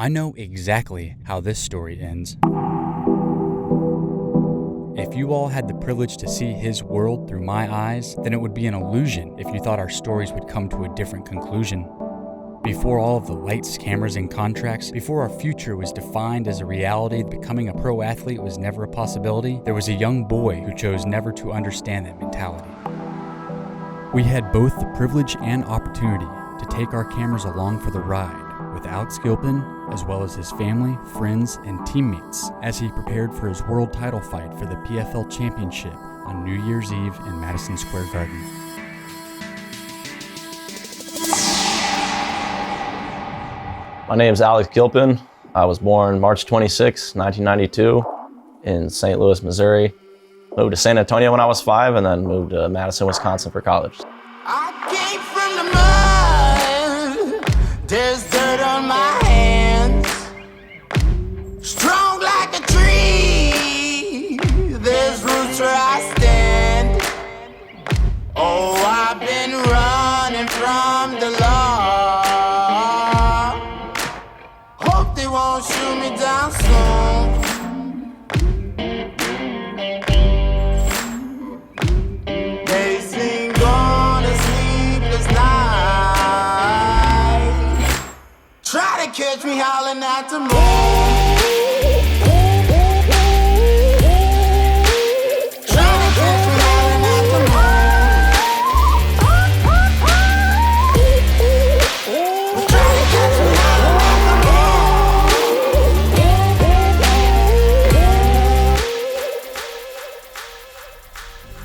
I know exactly how this story ends. If you all had the privilege to see his world through my eyes, then it would be an illusion if you thought our stories would come to a different conclusion. Before all of the lights, cameras, and contracts, before our future was defined as a reality, becoming a pro athlete was never a possibility, there was a young boy who chose never to understand that mentality. We had both the privilege and opportunity to take our cameras along for the ride with Alex Gilpin, as well as his family, friends, and teammates as he prepared for his world title fight for the PFL Championship on New Year's Eve in Madison Square Garden. My name is Alex Gilpin. I was born March 26, 1992 in St. Louis, Missouri. Moved to San Antonio when I was 5 and then moved to Madison, Wisconsin for college. I came from the mud. There's dirt on my hands. Strong like a tree. There's roots where I stand. Oh, I've been running from the law. Hope they won't shoot me down soon. They sing on a sleepless night. Try to catch me howling at the moon. Try to catch me howling at the moon. Try to catch me howling at the moon.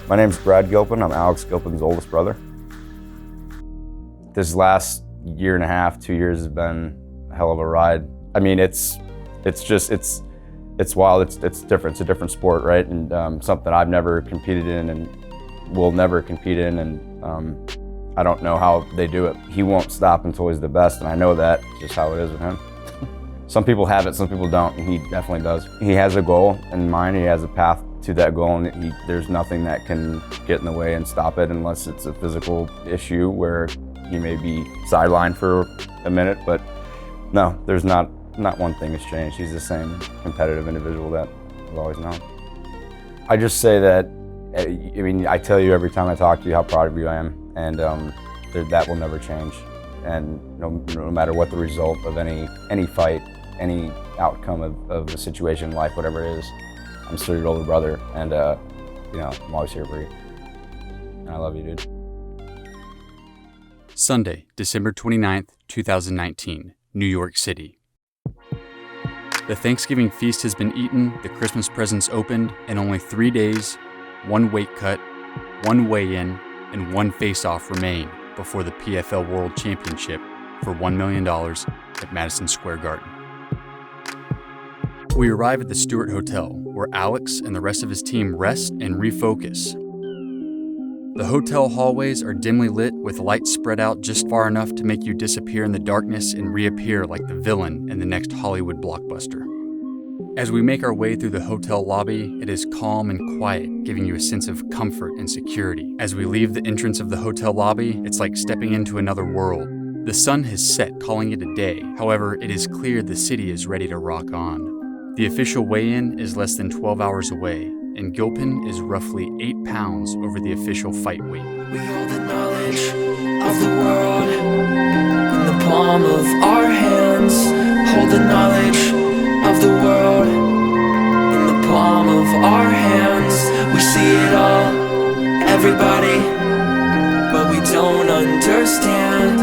My name's Brad Gilpin. I'm Alex Gilpin's oldest brother. This last year and a half, 2 years has been a hell of a ride. I mean, it's wild. It's different. It's a different sport, right? And something I've never competed in and will never compete in. And I don't know how they do it. He won't stop until he's the best, and I know that. It's just how it is with him. Some people have it, some people don't, and he definitely does. He has a goal in mind. He has a path to that goal, and there's nothing that can get in the way and stop it unless it's a physical issue where he may be sidelined for a minute. But no, there's not one thing has changed. He's the same competitive individual that I've always known. I just say that, I mean, I tell you every time I talk to you how proud of you I am, and that will never change. And no matter what the result of any fight, any outcome of the situation in life, whatever it is, I'm still your older brother, and I'm always here for you. And I love you, dude. Sunday, December 29th, 2019, New York City. The Thanksgiving feast has been eaten, the Christmas presents opened, and only 3 days, 1 weight cut, 1 weigh-in, and 1 face-off remain before the PFL World Championship for $1 million at Madison Square Garden. We arrive at the Stewart Hotel, where Alex and the rest of his team rest and refocus. The hotel hallways are dimly lit with lights spread out just far enough to make you disappear in the darkness and reappear like the villain in the next Hollywood blockbuster. As we make our way through the hotel lobby, it is calm and quiet, giving you a sense of comfort and security. As we leave the entrance of the hotel lobby, it's like stepping into another world. The sun has set, calling it a day. However, it is clear the city is ready to rock on. The official weigh-in is less than 12 hours away, and Gilpin is roughly 8 pounds over the official fight weight. We hold the knowledge of the world in the palm of our hands. Hold the knowledge of the world in the palm of our hands. We see it all, everybody, but we don't understand.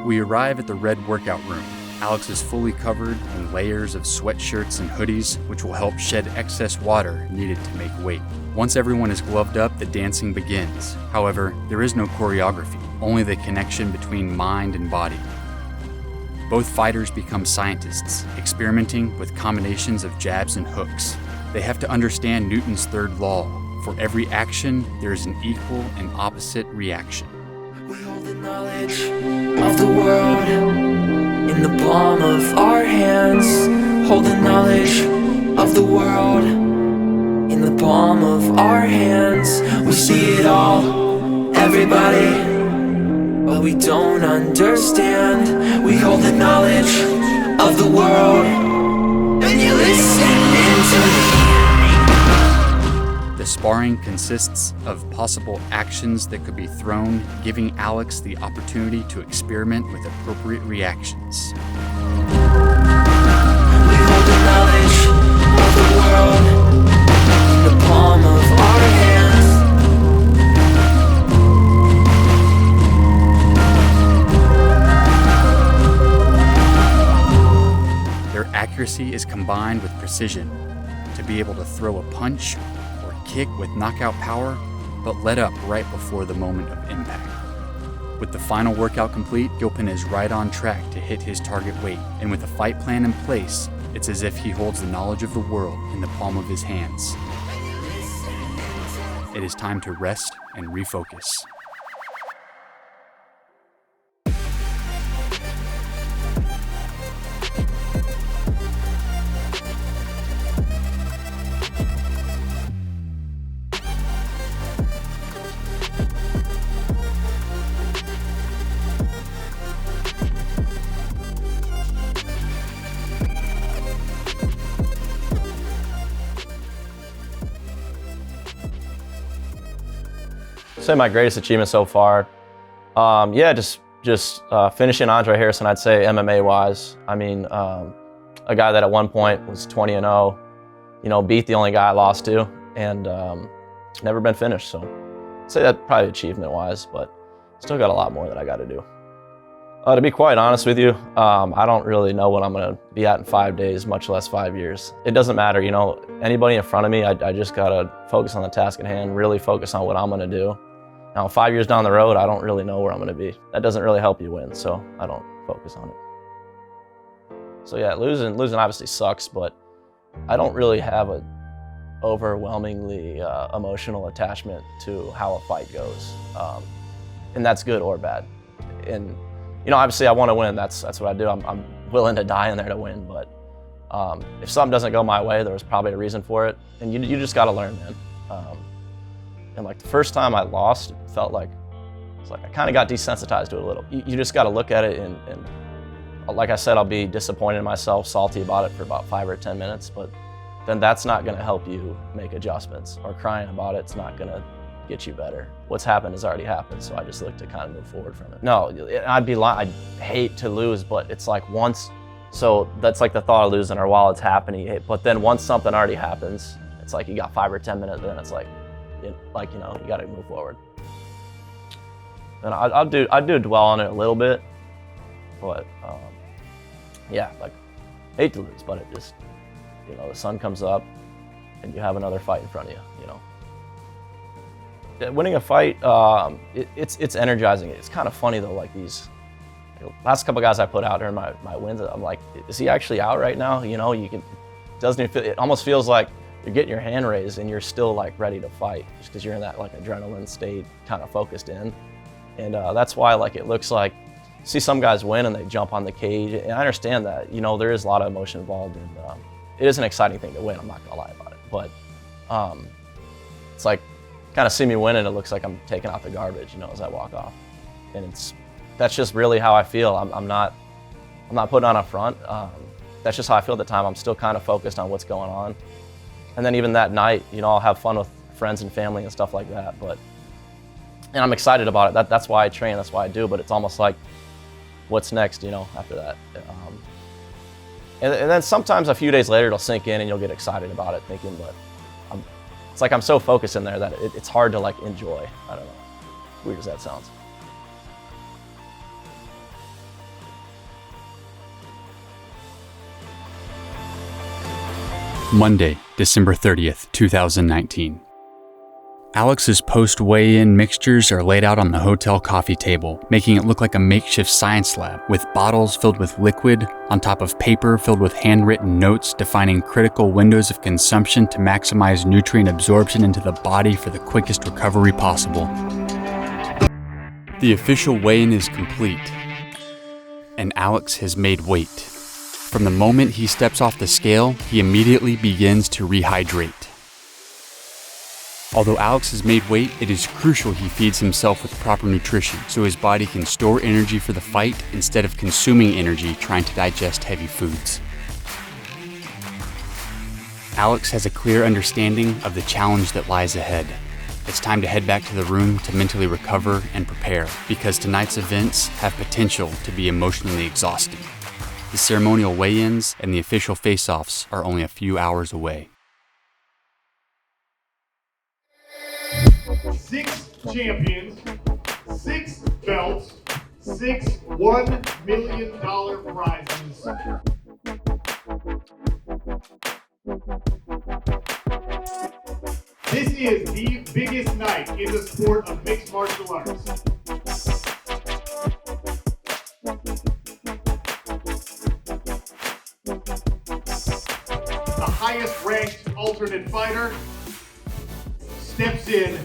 We arrive at the red workout room. Alex is fully covered in layers of sweatshirts and hoodies, which will help shed excess water needed to make weight. Once everyone is gloved up, the dancing begins. However, there is no choreography, only the connection between mind and body. Both fighters become scientists, experimenting with combinations of jabs and hooks. They have to understand Newton's third law. For every action, there is an equal and opposite reaction. We hold the knowledge of the world in the palm of our hands. Hold the knowledge of the world in the palm of our hands. We see it all, everybody, but that we don't understand. We hold the knowledge of the world, and you're listening to me. The sparring consists of possible actions that could be thrown, giving Alex the opportunity to experiment with appropriate reactions. We hold the knowledge of the world in the palm of our hands. Their accuracy is combined with precision to be able to throw a punch or kick with knockout power, but let up right before the moment of impact. With the final workout complete, Gilpin is right on track to hit his target weight, and with a fight plan in place, it's as if he holds the knowledge of the world in the palm of his hands. It is time to rest and refocus. Say my greatest achievement so far, just finishing Andre Harrison. I'd say MMA wise. I mean, a guy that at one point was 20-0, beat the only guy I lost to, and never been finished. So I'd say that probably achievement wise, but still got a lot more that I got to do. To be quite honest with you, I don't really know what I'm gonna be at in 5 days, much less 5 years. It doesn't matter, anybody in front of me, I just gotta focus on the task at hand, really focus on what I'm gonna do. Now, 5 years down the road, I don't really know where I'm gonna be. That doesn't really help you win, so I don't focus on it. So yeah, losing obviously sucks, but I don't really have a overwhelmingly emotional attachment to how a fight goes. And that's good or bad. And obviously I wanna win, that's what I do. I'm willing to die in there to win, but if something doesn't go my way, there was probably a reason for it. And you just gotta learn, man. And like the first time I lost, it felt like, I kind of got desensitized to it a little. You just got to look at it and like I said, I'll be disappointed in myself, salty about it for about 5 or 10 minutes, but then that's not going to help you make adjustments, or crying about it's not going to get you better. What's happened has already happened, so I just look to kind of move forward from it. No, I'd hate to lose, but it's like so that's like the thought of losing, or while it's happening, but then once something already happens, it's like you got 5 or 10 minutes, then it's like, you got to move forward. And I do dwell on it a little bit, but hate to lose, but it just, the sun comes up and you have another fight in front of you, Winning a fight, it's energizing. It's kind of funny though, like these last couple guys I put out during my wins, I'm like, is he actually out right now? It almost feels like you're getting your hand raised and you're still like ready to fight, just because you're in that like adrenaline state, kind of focused in. And that's why it looks like, see some guys win and they jump on the cage, and I understand that, there is a lot of emotion involved, and it is an exciting thing to win, I'm not gonna lie about it, but it's like, kind of see me win and it looks like I'm taking out the garbage, as I walk off. And that's just really how I feel. I'm not putting on a front. That's just how I feel at the time. I'm still kind of focused on what's going on. And then even that night, I'll have fun with friends and family and stuff like that. And I'm excited about it. That's why I train, that's why I do, but it's almost like, what's next, after that? And then sometimes a few days later, it'll sink in and you'll get excited about it, thinking, but it's like I'm so focused in there that it's hard to enjoy. I don't know, weird as that sounds. Monday, December 30th, 2019. Alex's post-weigh-in mixtures are laid out on the hotel coffee table, making it look like a makeshift science lab, with bottles filled with liquid on top of paper filled with handwritten notes defining critical windows of consumption to maximize nutrient absorption into the body for the quickest recovery possible. The official weigh-in is complete, and Alex has made weight. From the moment he steps off the scale, he immediately begins to rehydrate. Although Alex has made weight, it is crucial he feeds himself with proper nutrition so his body can store energy for the fight instead of consuming energy trying to digest heavy foods. Alex has a clear understanding of the challenge that lies ahead. It's time to head back to the room to mentally recover and prepare, because tonight's events have potential to be emotionally exhausting. The ceremonial weigh-ins and the official face-offs are only a few hours away. 6 champions, 6 belts, 6 $1 million prizes. This is the biggest night in the sport of mixed martial arts. The highest ranked alternate fighter steps in,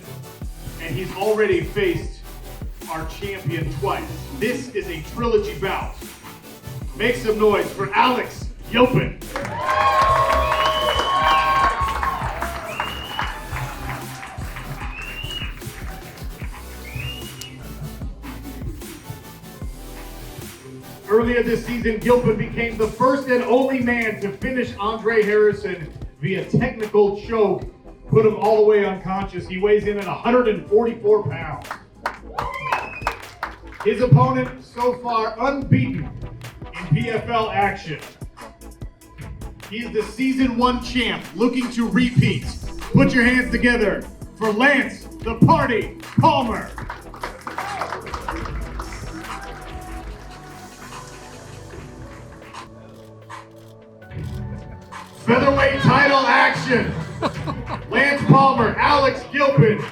and he's already faced our champion twice. This is a trilogy bout. Make some noise for Alex Gilpin. Earlier this season, Gilpin became the first and only man to finish Andre Harrison via technical choke, put him all the way unconscious. He weighs in at 144 pounds. His opponent so far unbeaten in PFL action. He's the season 1 champ looking to repeat. Put your hands together for Lance the Party Palmer. Featherweight title action. Lance Palmer, Alex Gilpin.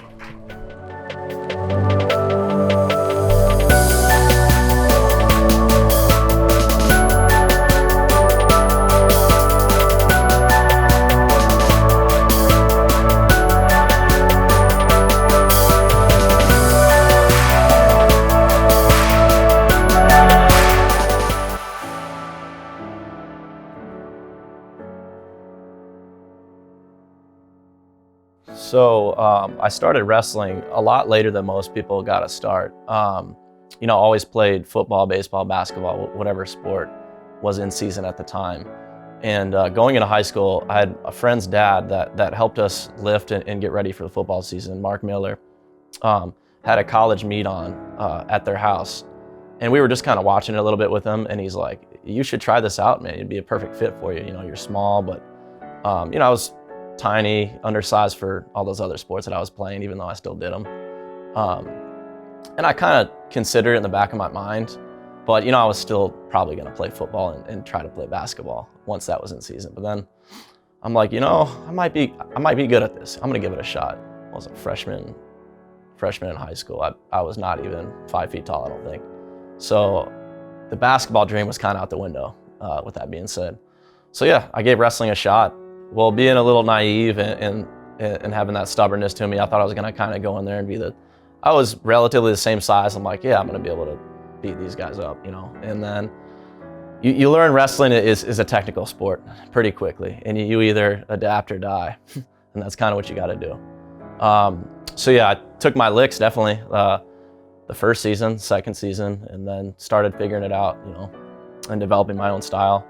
So I started wrestling a lot later than most people got to start. Always played football, baseball, basketball, whatever sport was in season at the time. And going into high school, I had a friend's dad that helped us lift and get ready for the football season. Mark Miller had a college meet on at their house. And we were just kind of watching it a little bit with him. And he's like, you should try this out, man. It'd be a perfect fit for you. You're small, but I was tiny, undersized for all those other sports that I was playing, even though I still did them. And I kind of considered it in the back of my mind, but I was still probably going to play football and try to play basketball once that was in season. But then I'm like, I might be good at this. I'm going to give it a shot. I was a freshman in high school. I was not even 5 feet tall, I don't think. So the basketball dream was kind of out the window, with that being said. So yeah, I gave wrestling a shot. Well, being a little naive and having that stubbornness to me, I thought I was going to kind of go in there and I was relatively the same size. I'm like, yeah, I'm going to be able to beat these guys up, And then you learn wrestling is a technical sport pretty quickly, and you either adapt or die, and that's kind of what you got to do. So yeah, I took my licks definitely the first season, second season, and then started figuring it out, and developing my own style.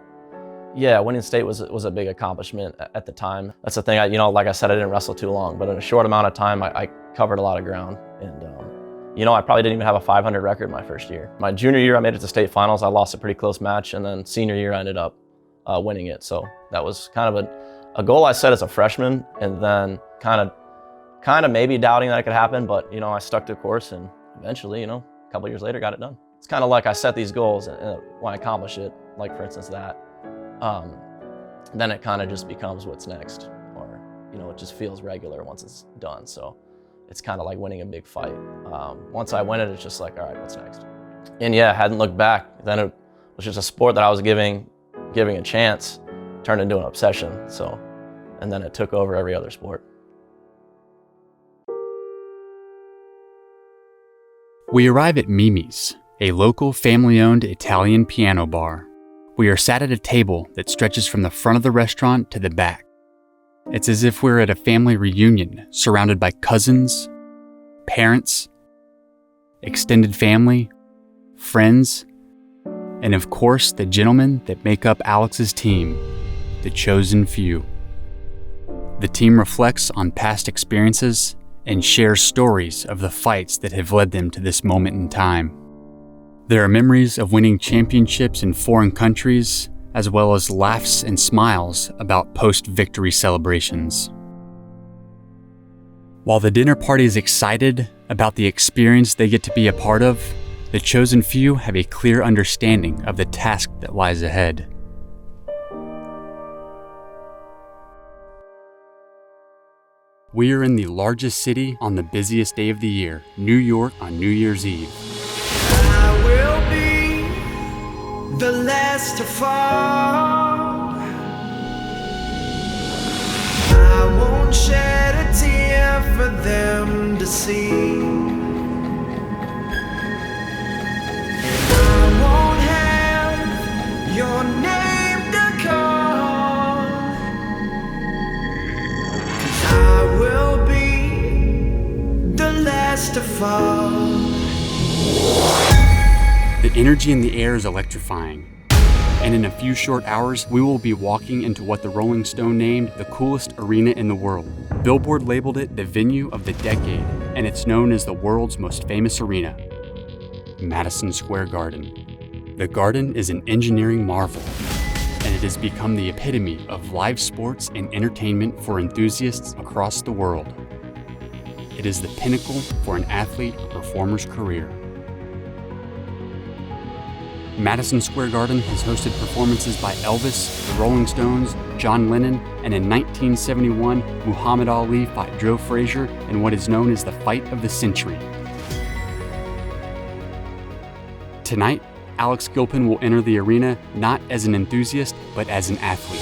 Yeah, winning state was a big accomplishment at the time. That's the thing, like I said, I didn't wrestle too long, but in a short amount of time, I covered a lot of ground. And, I probably didn't even have a 500 record my first year. My junior year, I made it to state finals. I lost a pretty close match, and then senior year, I ended up winning it. So that was kind of a goal I set as a freshman, and then kind of maybe doubting that it could happen, but, I stuck to the course, and eventually, a couple years later, got it done. It's kind of like I set these goals, and when I accomplish it, like for instance that, then it kind of just becomes what's next, or it just feels regular once it's done. So it's kind of like winning a big fight. Once I win it, it's just like, all right, what's next? And yeah, hadn't looked back. Then it was just a sport that I was giving a chance, turned into an obsession. So, and then it took over every other sport. We arrive at Mimi's, a local family-owned Italian piano bar. We are sat at a table that stretches from the front of the restaurant to the back. It's as if we're at a family reunion, surrounded by cousins, parents, extended family, friends, and of course, the gentlemen that make up Alex's team, the chosen few. The team reflects on past experiences and shares stories of the fights that have led them to this moment in time. There are memories of winning championships in foreign countries, as well as laughs and smiles about post-victory celebrations. While the dinner party is excited about the experience they get to be a part of, the chosen few have a clear understanding of the task that lies ahead. We are in the largest city on the busiest day of the year, New York, on New Year's Eve. I will be the last to fall. I won't shed a tear for them to see. I won't have your name to call. 'Cause I will be the last to fall. The energy in the air is electrifying, and in a few short hours, we will be walking into what the Rolling Stone named the coolest arena in the world. Billboard labeled it the venue of the decade, and it's known as the world's most famous arena, Madison Square Garden. The Garden is an engineering marvel, and it has become the epitome of live sports and entertainment for enthusiasts across the world. It is the pinnacle for an athlete or performer's career. Madison Square Garden has hosted performances by Elvis, the Rolling Stones, John Lennon, and in 1971, Muhammad Ali fought Joe Frazier in what is known as the Fight of the Century. Tonight, Alex Gilpin will enter the arena not as an enthusiast, but as an athlete.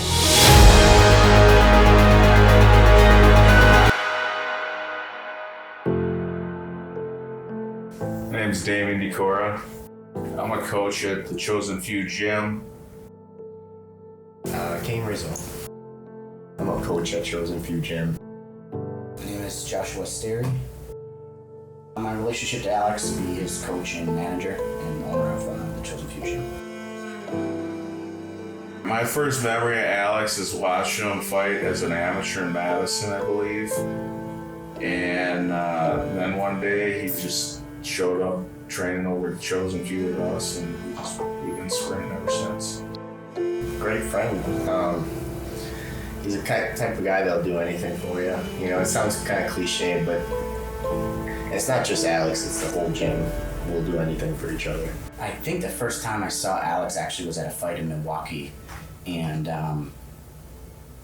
My name is Damien Decora. I'm a coach at the Chosen Few Gym. Kane Rizzo. I'm a coach at Chosen Few Gym. My name is Joshua Sterry. My relationship to Alex is to be his coach and manager and owner of the Chosen Few Gym. My first memory of Alex is watching him fight as an amateur in Madison, I believe. And then one day he just showed up training over at Chosen Few with us, and we've been sprinting ever since. Great friend. He's the type of guy that'll do anything for you. You know, it sounds kind of cliche, but it's not just Alex, it's the whole gym. We'll do anything for each other. I think the first time I saw Alex actually was at a fight in Milwaukee, and I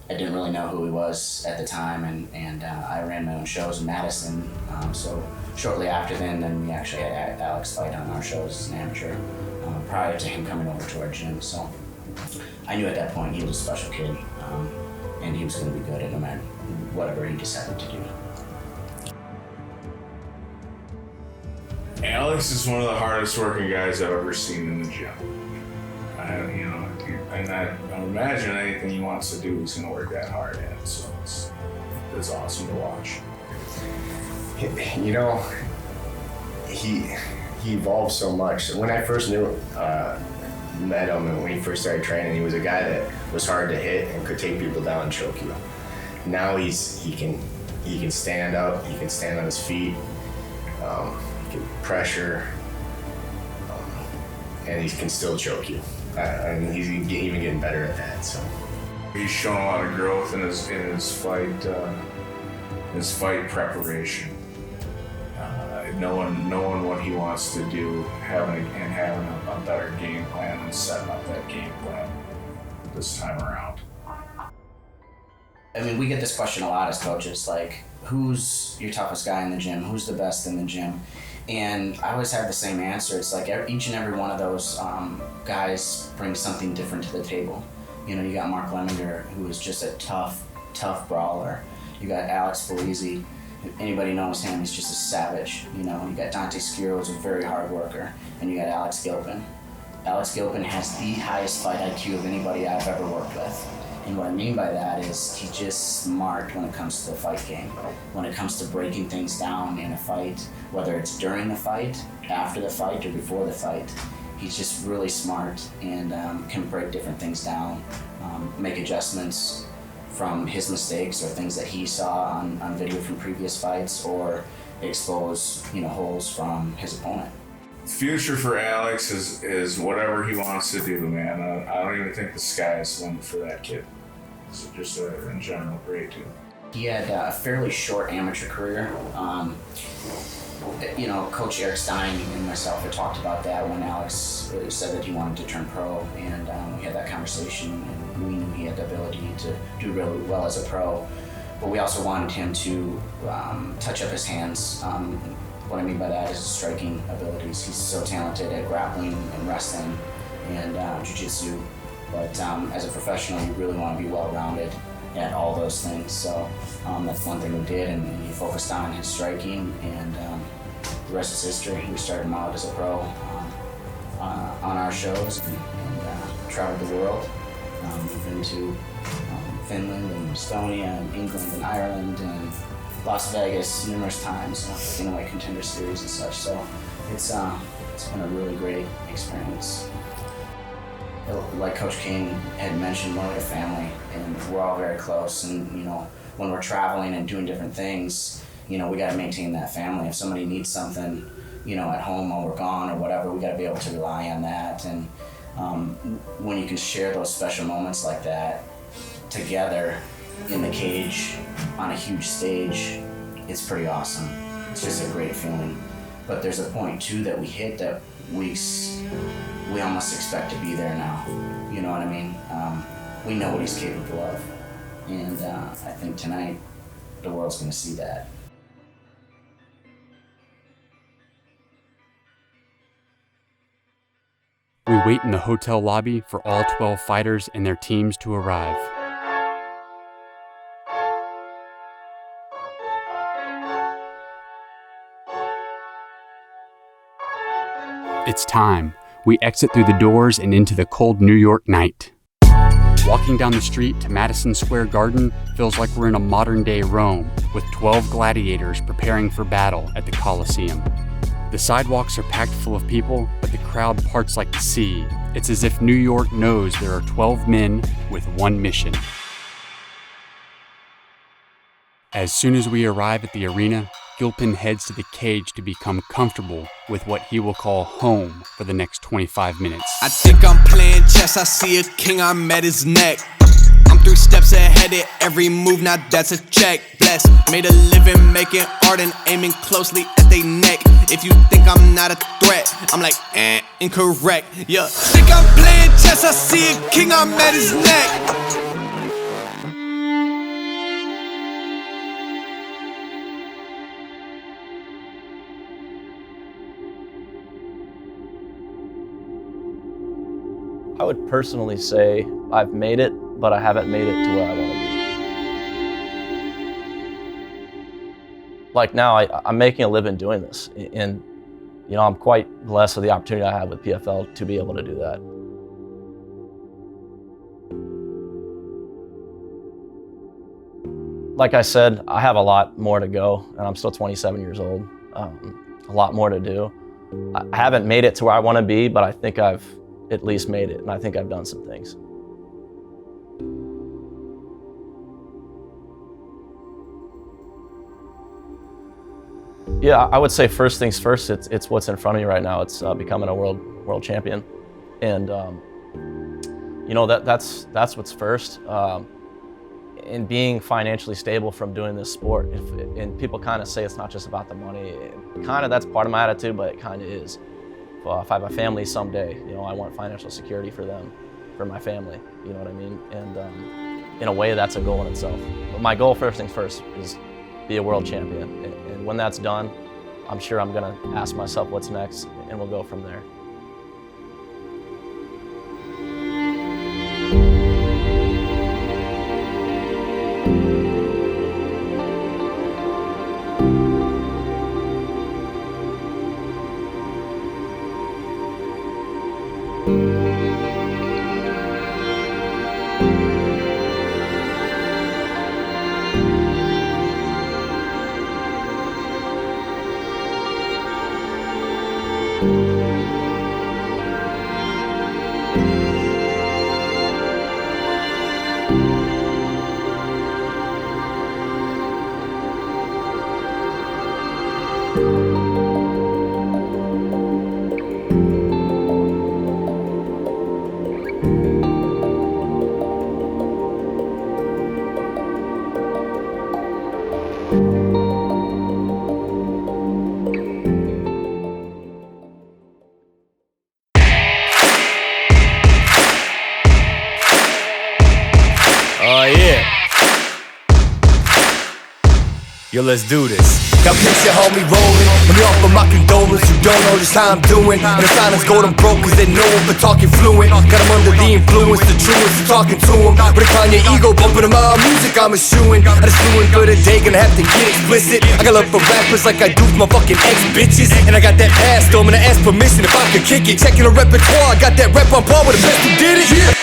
didn't really know who he was at the time, and I ran my own shows in Madison, so shortly after then we actually had Alex fight on our shows as an amateur prior to him coming over to our gym. So I knew at that point he was a special kid, and he was going to be good at no matter whatever he decided to do. Alex is one of the hardest working guys I've ever seen in the gym. I imagine anything he wants to do, he's going to work that hard at. So it's awesome to watch. You know, he evolved so much. When I first met him and when he first started training, he was a guy that was hard to hit and could take people down and choke you. Now he can stand up, he can stand on his feet, he can pressure, and he can still choke you. And he's even getting better at that. So He's shown a lot of growth in his fight preparation. Knowing what he wants to do, having a better game plan and setting up that game plan this time around. I mean, we get this question a lot as coaches, like, who's your toughest guy in the gym? Who's the best in the gym? And I always have the same answer. It's like each and every one of those guys brings something different to the table. You know, you got Mark Lemminger, who is just a tough brawler. You got Alex Polizzi. If anybody knows him, he's just a savage. You know, you got Dante Sciro, who's a very hard worker. And you got Alex Gilpin. Alex Gilpin has the highest fight IQ of anybody I've ever worked with. And what I mean by that is he's just smart when it comes to the fight game. When it comes to breaking things down in a fight, whether it's during the fight, after the fight, or before the fight, he's just really smart and can break different things down, make adjustments from his mistakes or things that he saw on video from previous fights, or expose holes from his opponent. Future for Alex is whatever he wants to do, man. I don't even think the sky is the limit for that kid. So just in general, great dude. He had a fairly short amateur career. Coach Eric Stein and myself had talked about that when Alex said that he wanted to turn pro, and we had that conversation, and we knew he had the ability to do really well as a pro, but we also wanted him to touch up his hands. What I mean by that is his striking abilities. He's so talented at grappling and wrestling and jiu-jitsu, but as a professional, you really want to be well-rounded at all those things. So that's one thing we did, and he focused on his striking, and the rest is history. We started him out as a pro on our shows and traveled the world. We've been to Finland and Estonia and England and Ireland and Las Vegas numerous times, in like Contender Series and such. So it's been a really great experience. Like Coach King had mentioned, we're like a family, and we're all very close. And when we're traveling and doing different things, we got to maintain that family. If somebody needs something, at home while we're gone or whatever, we got to be able to rely on that. And when you can share those special moments like that together in the cage on a huge stage, it's pretty awesome. It's just a great feeling. But there's a point too that we hit that we almost expect to be there now. You know what I mean? We know what he's capable of, and I think tonight the world's going to see that. We wait in the hotel lobby for all 12 fighters and their teams to arrive. It's time. We exit through the doors and into the cold New York night. Walking down the street to Madison Square Garden feels like we're in a modern-day Rome, with 12 gladiators preparing for battle at the Colosseum. The sidewalks are packed full of people, but the crowd parts like the sea. It's as if New York knows there are 12 men with one mission. As soon as we arrive at the arena, Gilpin heads to the cage to become comfortable with what he will call home for the next 25 minutes. I think I'm playing chess, I see a king, I'm at his neck. I'm 3 steps ahead at every move, now that's a check. Bless, made a living making art and aiming closely at they neck. If you think I'm not a threat, I'm like, incorrect. Yeah, think I'm playing chess, I see a king, I'm at his neck. I would personally say I've made it, but I haven't made it to where I want to be. Like now, I'm making a living doing this, and I'm quite blessed with the opportunity I have with PFL to be able to do that. Like I said, I have a lot more to go, and I'm still 27 years old. A lot more to do. I haven't made it to where I want to be, but I think I've at least made it, and I think I've done some things. Yeah, I would say first things first, it's what's in front of me right now. It's becoming a world champion. And that's what's first. And being financially stable from doing this sport. And people kind of say it's not just about the money. That's part of my attitude, but it kind of is. If I have a family someday, I want financial security for them, for my family, you know what I mean? And in a way, that's a goal in itself. But my goal, first things first, is be a world champion. And when that's done, I'm sure I'm gonna ask myself what's next, and we'll go from there. Yo, let's do this. Now picture homie rolling, and me offer my condolence. You don't know just how I'm doing. And the silence go them broke cause they know him for talking fluent. Got him under the influence, the truest, talking to him. But decline your ego, bumping him out music, I'm eschewing. I just flew in for the day, gonna have to get explicit. I got love for rappers like I do for my fucking ex-bitches. And I got that pass, though, I'm gonna ask permission if I could kick it. Checking the repertoire, I got that rep on par with the best who did it. Yeah.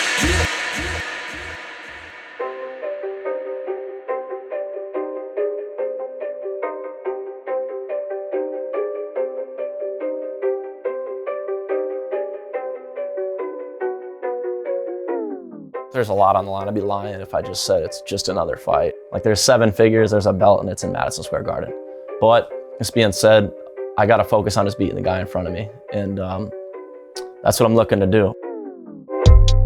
There's a lot on the line. I'd be lying if I just said it's just another fight. Like there's 7 figures, there's a belt, and it's in Madison Square Garden. But this being said, I gotta focus on just beating the guy in front of me. And that's what I'm looking to do.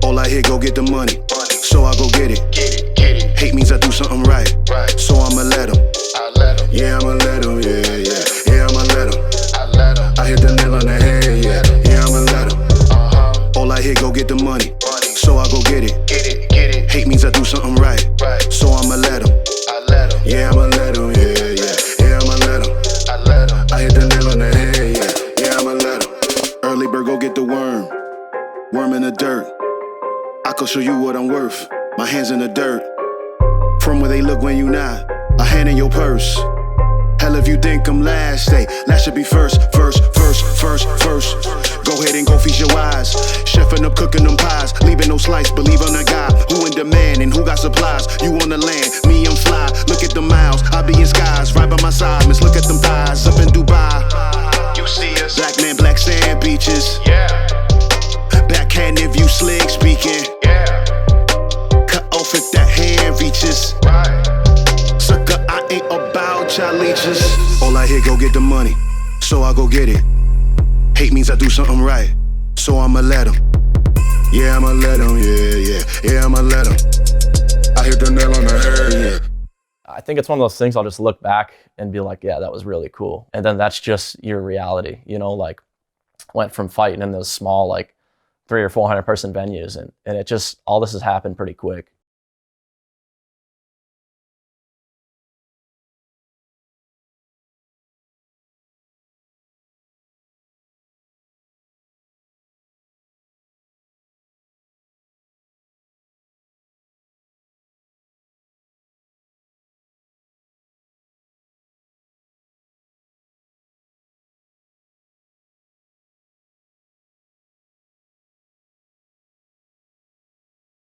All I hear, go get the money. So I go get it. Hate means I do something right. So I'ma let him. Yeah, I'ma let him. Yeah, I'ma let him. I hit the nail on the head. Yeah, I'ma let him. All I hear, go get the money. So I go get it. Hate means I do something right. So I'ma let him. Yeah, I'ma let him. Yeah, I'ma let him. I hit the nail on the head. Yeah, I'ma let him. Early bird, go get the worm. Worm in the dirt. I can show you what I'm worth. My hands in the dirt. From where they look when you not. A hand in your purse. Hell if you think I'm last, say last should be first. Go ahead and go feast your eyes. Chefing up, cooking them pies, leaving no slice. Believe on the guy who in demand and who got supplies. You on the land, me I'm fly. Look at the miles, I be in skies. Right by my side, miss look at them thighs. Up in Dubai, you see us. Black man, black sand beaches. Yeah. Backhand if you slick speaking. Yeah. Cut off if that hand reaches. Right. Sucker, I ain't about y'all leeches. All I hear, go get the money. So I go get it. Hate means I do something right. So I'ma let him. Yeah, I'ma let him. Yeah, I'ma let him. I hit the nail on the head. Yeah. I think it's one of those things I'll just look back and be like, yeah, that was really cool. And then that's just your reality, you know, like went from fighting in those small, like 300 or 400 person venues. And it just, all this has happened pretty quick.